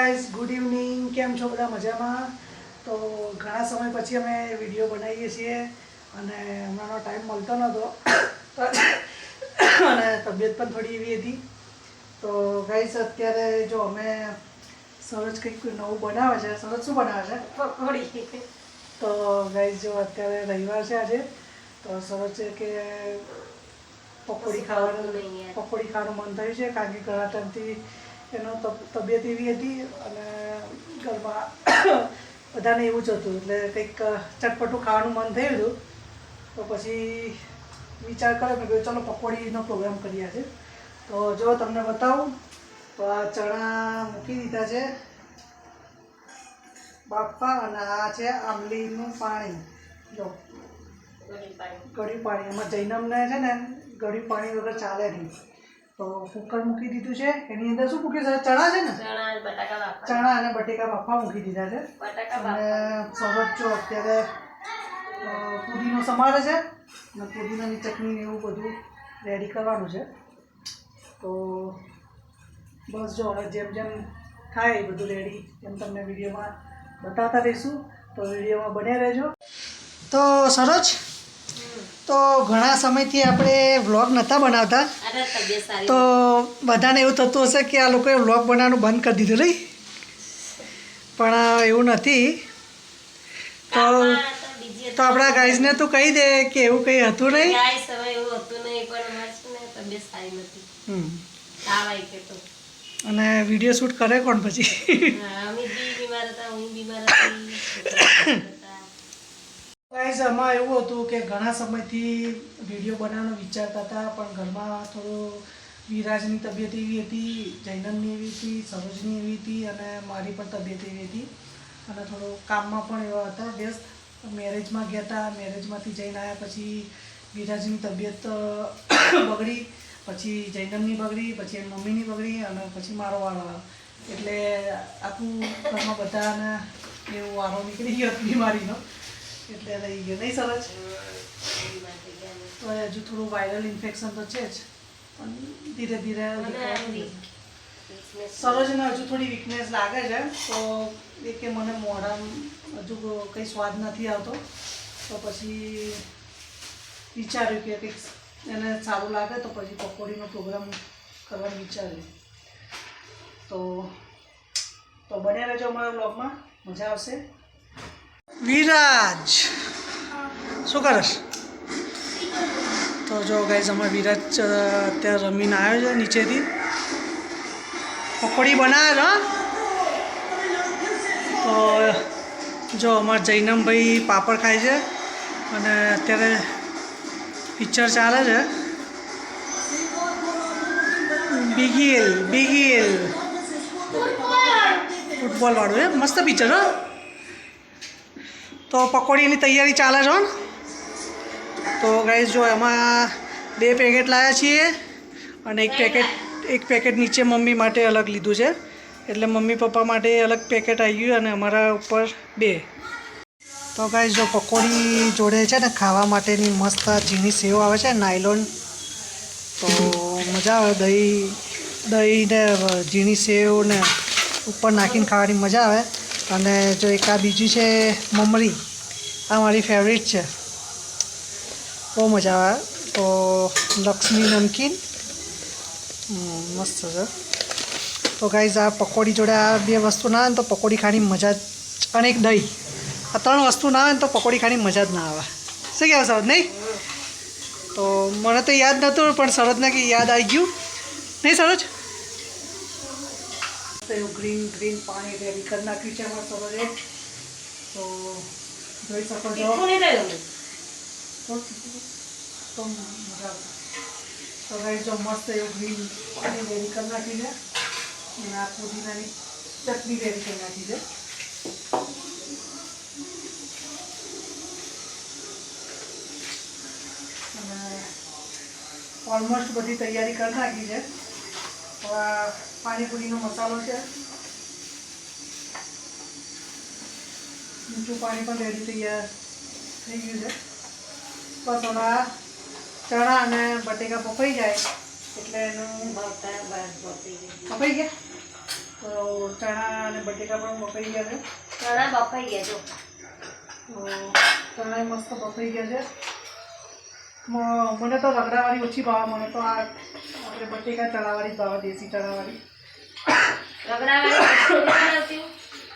Guys, good evening. કેમ છો બધા? મજામાં? તો ઘણા સમય પછી અમે વિડીયો બનાવીએ છીએ અને હમણાંનો ટાઈમ મળતો નહોતો અને તબિયત પણ થોડી એવી હતી. તો ગાઈઝ, અત્યારે જો અમે સરોજ કંઈક નવું બનાવે છે. સરોજ શું બનાવે છે? પકોડી. તો ગાઈઝ, જો અત્યારે રવિવાર છે આજે, તો સરોજ છે કે પકોડી ખાવાનું મન થયું છે, કારણ કે ઘણા ટાઈમથી એનો તબિયત એવી હતી અને ઘરમાં બધાને એવું જ હતું, એટલે કંઈક ચટપટું ખાવાનું મન થયું હતું. તો પછી વિચાર કર્યો કે ચલો પકોડીનો પ્રોગ્રામ કરીએ છે. તો જો તમને બતાવું તો આ ચણા મૂકી દીધા છે બાફવા, અને આ છે આંબલીનું પાણી. જો ગળ્યું પાણી. એમાં જૈનમને છે ને ગળ્યું પાણી વગર ચાલે નહીં. તો કુકર મૂકી દીધું છે. એની અંદર શું મૂક્યું છે? ચણા છે ને, ચણા અને બટેકા બાફવા મૂકી દીધા છે. અને સરોજ જો અત્યારે પુદીનો સમારે છે અને પુદીનાની ચટણી એવું બધું રેડી કરવાનું છે. તો બસ જો હવે જેમ જેમ થાય એ બધું રેડી એમ તમને વિડીયોમાં બતાવતા રહીશું. તો વિડીયોમાં બન્યા રહેજો. તો સરોજ, તો ઘણા સમયથી આપણે વ્લોગ નહોતા બનાવતા, તો બધાને એવું થતું હશે કે આ લોકોએ વ્લોગ બનાવવાનું બંધ કરી દીધું નહીં, પણ એવું નથી. તો આપણા ગાઈઝને તું કહી દે કે એવું કંઈ હતું નહીં. અને વિડીયો શૂટ કરે કોણ પછી? ગાઈઝ, આમાં એવું હતું કે ઘણા સમયથી વિડીયો બનાવવાનું વિચારતા હતા, પણ ઘરમાં થોડું વિરાજની તબિયત એવી હતી, જૈનમની એવી હતી, સરોજની એવી હતી અને મારી પણ તબિયત એવી હતી. અને થોડું કામમાં પણ એવા હતા વ્યસ્ત. મેરેજમાં ગયા હતા, મેરેજમાંથી જઈને આવ્યા પછી વિરાજની તબિયત બગડી, પછી જૈનમની બગડી, પછી એની મમ્મીની બગડી અને પછી મારો વારો આવ્યો. એટલે આખું ઘરમાં બધાને એવો વારો નીકળી ગયો બીમારીનો, એટલે રહી ગયો નહીં સરોજ? તો હજુ થોડું વાયરલ ઇન્ફેક્શન તો છે જ, પણ ધીરે ધીરે સરોજને હજુ થોડી વીકનેસ લાગે છે. તો એ કે મને મોઢામાં હજુ કંઈ સ્વાદ નથી આવતો. તો પછી વિચાર્યું કે કંઈક એને સારું લાગે તો પછી પકોડીનો પ્રોગ્રામ કરવાનું વિચાર્યું. તો બન્યા રહેજો અમારા બ્લોગમાં, મજા આવશે. વિરાજ, શું કરશ? તો જો ગાઈઝ, અમારે વિરાજ અત્યારે રમીને આવ્યો છે નીચેથી. પકોડી બનાવે છે. તો જો અમારા જૈનમભાઈ પાપડ ખાય છે અને અત્યારે પિક્ચર ચાલે છે બિગિલ ફૂટબોલવાળું. મસ્ત પિક્ચર હો. તો પકોડીની તૈયારી ચાલે છે. તો ગાઈઝ, જો એમાં 2 પેકેટ લાવ્યા છીએ અને એક પેકેટ નીચે મમ્મી માટે અલગ લીધું છે, એટલે મમ્મી પપ્પા માટે અલગ પેકેટ આવી ગયું અને અમારા ઉપર 2. તો ગાઈઝ, જો પકોડી જોડે છે ને ખાવા માટેની મસ્ત ઝીણી સેવ આવે છે નાયલોન. તો મજા આવે. દહીં ને ઝીણી સેવ ને ઉપર નાખીને ખાવાની મજા આવે. અને જો એક આ બીજી છે મમરી, આ મારી ફેવરિટ છે, બહુ મજા આવે. તો લક્ષ્મી નમકીન મસ્ત છે. તો ગાઈઝ, આ પકોડી જોડે આ 2 વસ્તુ ના આવે ને તો પકોડી ખાવાની મજા જ, અને એક દહીં, આ 3 વસ્તુ ના આવે ને તો પકોડી ખાવાની મજા જ ના આવે. શું કહેવું સરોજ? નહીં? તો મને તો યાદ નહોતું, પણ સરોજને કે યાદ આવી ગયું નહીં સરોજ? એવું ગ્રીન પાણી રેડી કરી નાખ્યું છે અમારા સરોજે. તો જોઈ શકો છો. તો મજા આવે. તો ગાઈઝ, જો મસ્ત એવું ગ્રીન પાણી રેડી કરી નાખ્યું છે અને આ પુદીનાની ચટણી રેડી કરી નાખી છે. અને ઓલમોસ્ટ બધી તૈયારી કરી નાખી છે. હવે પાણીપુરીનો મસાલો છે, મીઠું પાણી પણ રેડી તૈયાર થઈ ગયું છે. બસ હવે ચણા અને બટેકા બફાઈ જાય એટલે એનું બફાઈ ગયા. તો ચણા અને બટેકા પણ બફાઈ ગયા છે. ચણા બફાઈ ગયા જો. તો ચણા મસ્ત બફાઈ ગયા છે. મને તો રગડાવાળી ઓછી ભાવે. મને તો આ આપણે બટેકા ચણાવાળી જ ભાવે, દેશી ચણાવાળી. રગડાવાળી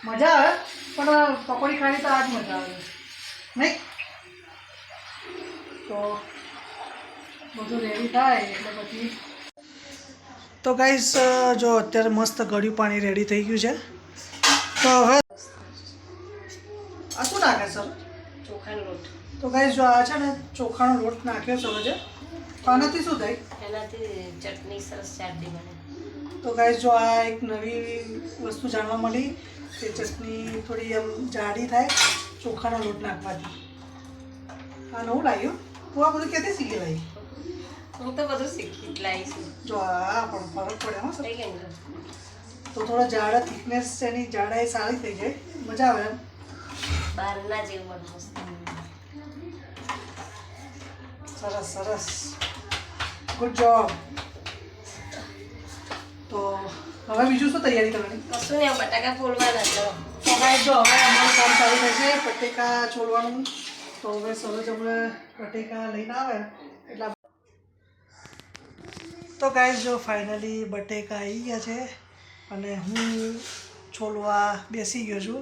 મજા આવે, પણ પકોડી ખાવી તો આ જ મજા આવે નહીં. તો બધું રેડી થાય એટલે પછી તો ગાઈસ જો અત્યારે મસ્ત ગળ્યું પાણી રેડી થઈ ગયું છે. તો હવે આ શું નાખે સર? ચોખાનો લોટ. તો ગાઈસ જો આ છે ને ચોખાનો લોટ નાખ્યો છે હવે. આનાથી શું થાય? એનાથી ચટણી સરસ ચાટતી બને. તો ગાઈસ જો આ એક નવી વસ્તુ જાણવા મળી કે ચટણી થોડી આમ જાડી થાય ચોખાના લોટ નાખવાથી. આ નવું લાવ્યું. તું આ બધું ક્યાંથી શીખી લાવી? હું તો બધું શીખી જ લાવીશું. જો આ પણ ફરક પડે હા સર. થઈ ગયું ને? તો થોડા જાડા થિકનેસ એની જાડાઈ સારી થઈ જાય, મજા આવે એમ. બહારના જેવું બનવું. સરસ સરસ, ગુડ જોબ. તો હવે બીજું શું તૈયારી કરવાની? કશું નહીં, બટાકા ફોલવાના છે. તો ગાઈસ જો હવે અમારું કામ ચાલુ થશે બટેકા છોડવાનું. તો હવે સરોજ હમણાં બટેકા લઈને આવે એટલે. તો ગાઈસ જો ફાઇનલી બટેકા આવી ગયા છે અને હું છોલવા બેસી ગયો છું.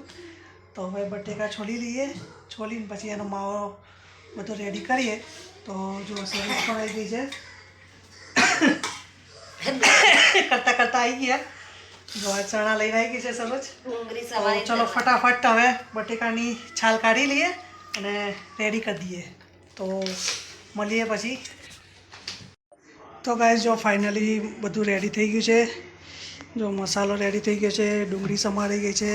તો હવે બટેકા છોલી લઈએ. છોલીને પછી એનો માવો બધો રેડી કરીએ. તો જો સરોજ પણ આવી ગઈ છે. કરતાં કરતાં આવી ગયા. જો આ ચણા લઈને આવી ગઈ છે સરોજ. ડુંગળી તો સવારે ચલો ફટાફટ હવે બટેકાની છાલ કાઢી લઈએ અને રેડી કરી દઈએ. તો મળીએ પછી. તો ગાઈસ જો ફાઇનલી બધું રેડી થઈ ગયું છે. જો મસાલો રેડી થઈ ગયો છે, ડુંગળી સમારી ગઈ છે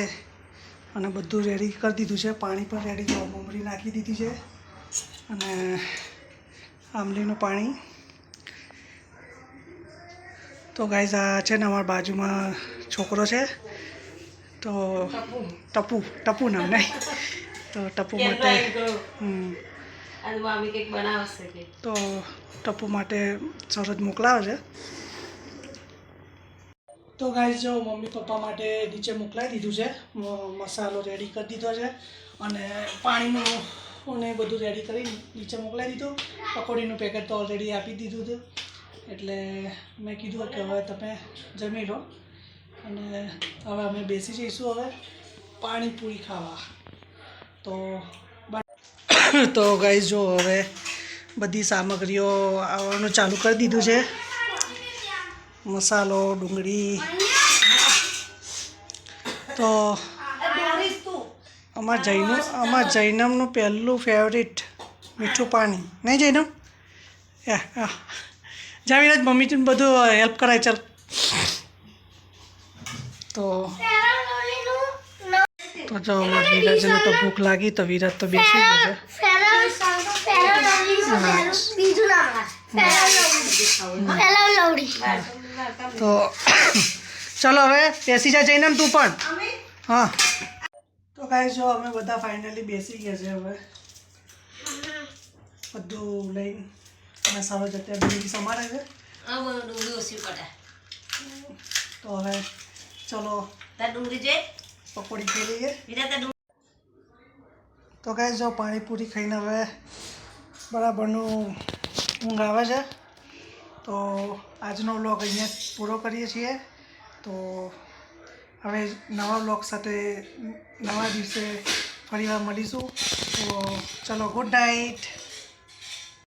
અને બધું રેડી કરી દીધું છે. પાણી પણ રેડી, જો મમરી નાખી દીધી છે અને આંબલીનું પાણી. તો ગાઈસ આ છે ને અમારા બાજુમાં છોકરો છે, તો ટપુ નામ નહીં. તો ટપુ માટે તો ટપુ માટે સરસ મોકલાવે છે. તો ગાઈસ જો મમ્મી પપ્પા માટે નીચે મોકલાવી દીધું છે. મસાલો રેડી કરી દીધો છે અને પાણીનું ને બધું રેડી કરી નીચે મોકલાવી દીધું. પકોડીનું પેકેટ તો ઓલરેડી આપી દીધું હતું. એટલે મેં કીધું કે હવે તમે જમી લો અને હવે અમે બેસી જઈશું હવે પાણીપુરી ખાવા. તો ગાઈસ જો હવે બધી સામગ્રીઓ આવવાનું ચાલુ કરી દીધું છે. મસાલો, ડુંગળી. તો અમારા જૈનમનું પહેલું ફેવરિટ મીઠું પાણી નહીં જૈનમ? હા જાવીને જ મમ્મી બધું હેલ્પ કરાય. ચાલ તો જો અમારા વિરાજને તો ભૂખ લાગી તો વિરાજ તો બેસી ગયો છે. તો ચલો હવે બેસી જા જૈનમ તું પણ. હા તો ગાઈસ જો અમે બધા ફાઇનલી બેસી ગયા છે. હવે બધું લઈને અને સારો જ અત્યારે ડુંગળી સમારે છે. તો હવે ચલો પકોડી ખાઈ લઈએ. તો ગાઈસ જો પાણીપુરી ખાઈને હવે બરાબરનું ઊંઘ આવે છે. તો આજનો વ્લોગ અહીંયા પૂરો કરીએ છીએ. તો હવે નવા વ્લોગ સાથે નવા દિવસે ફરીવાર મળીશું. તો ચલો ગુડ નાઇટ.